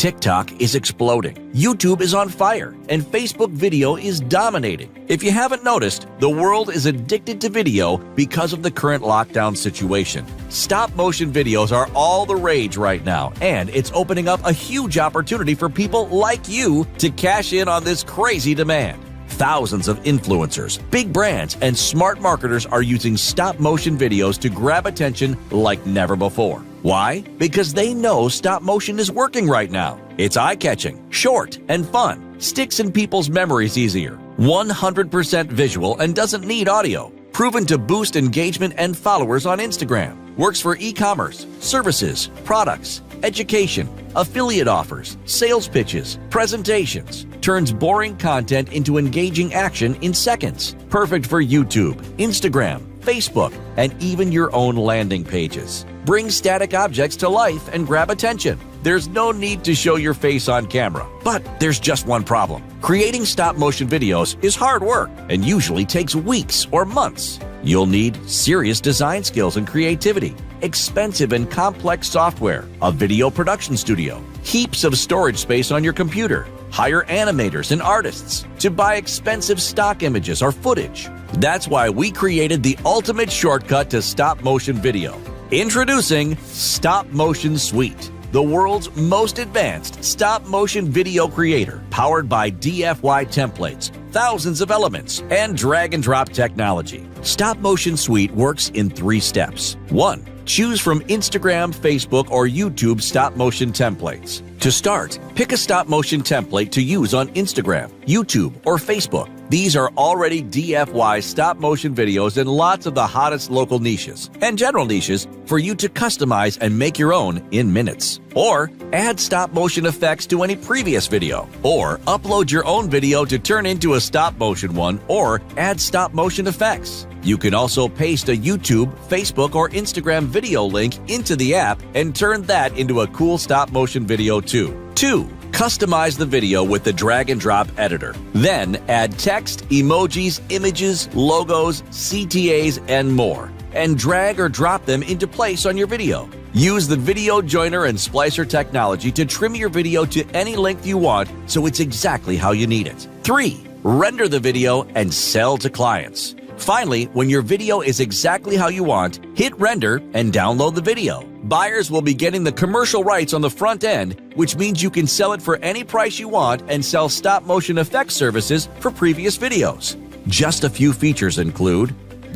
TikTok is exploding, YouTube is on fire, and Facebook video is dominating. If you haven't noticed, the world is addicted to video because of the current lockdown situation. Stop-motion videos are all the rage right now, and it's opening up a huge opportunity for people like you to cash in on this crazy demand. Thousands of influencers, big brands, and smart marketers are using stop-motion videos to grab attention like never before. Why? Because they know stop-motion is working right now. It's eye-catching, short, and fun, sticks in people's memories easier, 100% visual, and doesn't need audio. Proven to boost engagement and followers on Instagram. Works for e-commerce, services, products, education, affiliate offers, sales pitches, presentations. Turns boring content into engaging action in seconds. Perfect for YouTube, Instagram, Facebook, and even your own landing pages. Bring static objects to life and grab attention. There's no need to show your face on camera. But there's just one problem. Creating stop-motion videos is hard work and usually takes weeks or months. You'll need serious design skills and creativity, expensive and complex software, a video production studio, heaps of storage space on your computer, hire animators and artists to buy expensive stock images or footage. That's why we created the ultimate shortcut to stop-motion video. Introducing Stop Motion Suite, the world's most advanced stop-motion video creator, powered by DFY templates, thousands of elements, and drag-and-drop technology. Stop Motion Suite works in 3 steps. 1. Choose from Instagram, Facebook, or YouTube stop-motion templates. To start, pick a stop-motion template to use on Instagram, YouTube, or Facebook. These are already DFY stop-motion videos in lots of the hottest local niches and general niches for you to customize and make your own in minutes. Or add stop-motion effects to any previous video. Or upload your own video to turn into a stop-motion one, or add stop-motion effects. You can also paste a YouTube, Facebook, or Instagram video link into the app and turn that into a cool stop-motion video too. 2. Customize the video with the drag-and-drop editor. Then add text, emojis, images, logos, CTAs, and more, and drag or drop them into place on your video. Use the video joiner and splicer technology to trim your video to any length you want so it's exactly how you need it. 3. Render the video and sell to clients. Finally, when your video is exactly how you want, hit render and download the video. Buyers will be getting the commercial rights on the front end, which means you can sell it for any price you want and sell stop-motion effects services for previous videos. Just a few features include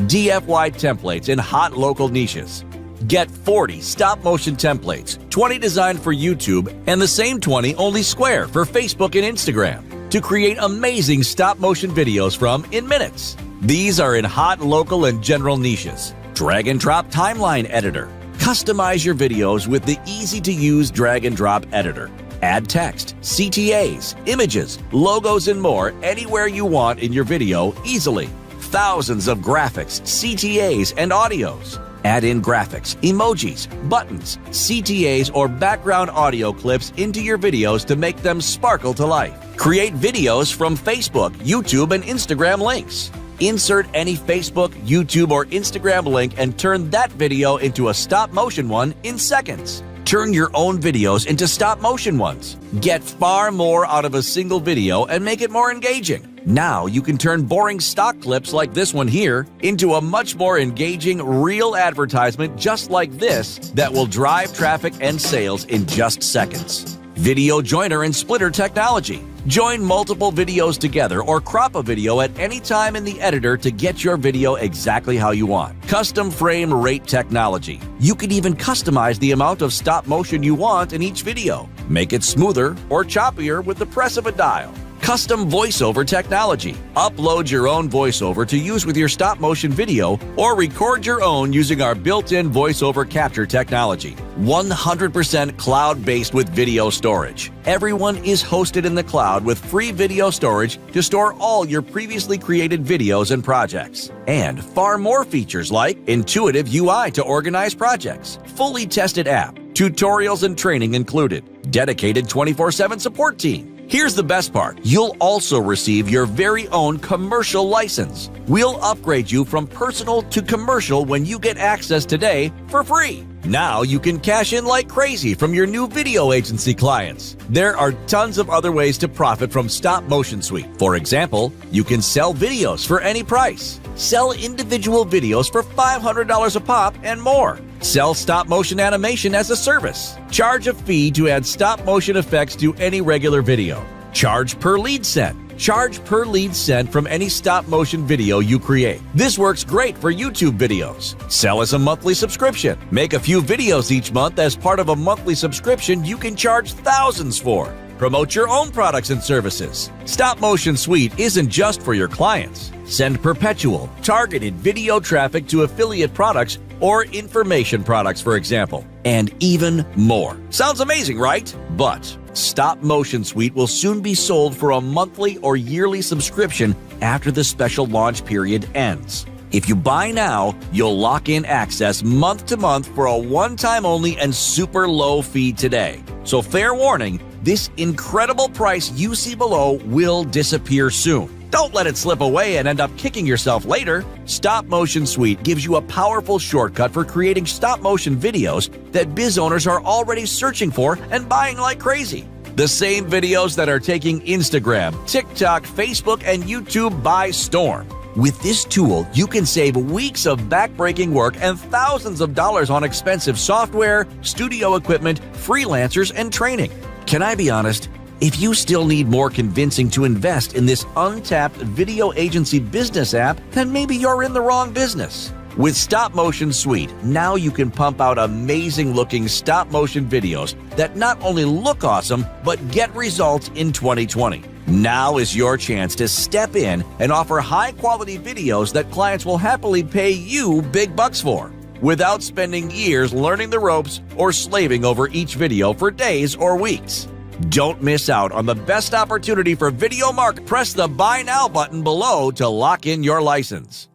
DFY templates in hot local niches. Get 40 stop-motion templates, 20 designed for YouTube, and the same 20 only square for Facebook and Instagram, to create amazing stop-motion videos from in minutes. These are in hot local and general niches. Drag-and-drop timeline editor. Customize your videos with the easy-to-use drag-and-drop editor. Add text, CTAs, images, logos, and more anywhere you want in your video easily. Thousands of graphics, CTAs, and audios. Add in graphics, emojis, buttons, CTAs, or background audio clips into your videos to make them sparkle to life. Create videos from Facebook, YouTube, and Instagram links. Insert any Facebook, YouTube, or Instagram link and turn that video into a stop-motion one in seconds. Turn your own videos into stop-motion ones. Get far more out of a single video and make it more engaging. Now you can turn boring stock clips like this one here into a much more engaging, real advertisement just like this that will drive traffic and sales in just seconds. Video joiner and splitter technology. Join multiple videos together or crop a video at any time in the editor to get your video exactly how you want. Custom frame rate technology. You can even customize the amount of stop motion you want in each video. Make it smoother or choppier with the press of a dial. Custom voiceover technology. Upload your own voiceover to use with your stop-motion video or record your own using our built-in voiceover capture technology. 100% cloud-based with video storage. Everyone is hosted in the cloud with free video storage to store all your previously created videos and projects. And far more features like intuitive UI to organize projects, fully tested app, tutorials and training included, dedicated 24/7 support team, Here's the best part. You'll also receive your very own commercial license. We'll upgrade you from personal to commercial when you get access today for free. Now you can cash in like crazy from your new video agency clients. There are tons of other ways to profit from Stop Motion Suite. For example, you can sell videos for any price, sell individual videos for $500 a pop and more, sell stop motion animation as a service, charge a fee to add stop motion effects to any regular video, charge per lead sent. Charge per lead sent from any stop motion video you create. This works great for YouTube videos. Sell as a monthly subscription. Make a few videos each month as part of a monthly subscription you can charge thousands for. Promote your own products and services. Stop Motion Suite isn't just for your clients. Send perpetual, targeted video traffic to affiliate products or information products, for example, and even more. Sounds amazing, right? But Stop Motion Suite will soon be sold for a monthly or yearly subscription after the special launch period ends. If you buy now, you'll lock in access month to month for a one-time only and super low fee today. So fair warning, this incredible price you see below will disappear soon. Don't let it slip away and end up kicking yourself later. Stop Motion Suite gives you a powerful shortcut for creating stop motion videos that biz owners are already searching for and buying like crazy. The same videos that are taking Instagram, TikTok, Facebook, and YouTube by storm. With this tool, you can save weeks of backbreaking work and thousands of dollars on expensive software, studio equipment, freelancers, and training. Can I be honest? If you still need more convincing to invest in this untapped video agency business app, then maybe you're in the wrong business. With Stop Motion Suite, now you can pump out amazing-looking stop-motion videos that not only look awesome, but get results in 2020. Now is your chance to step in and offer high-quality videos that clients will happily pay you big bucks for, without spending years learning the ropes or slaving over each video for days or weeks. Don't miss out on the best opportunity for video marketing. Press the Buy Now button below to lock in your license.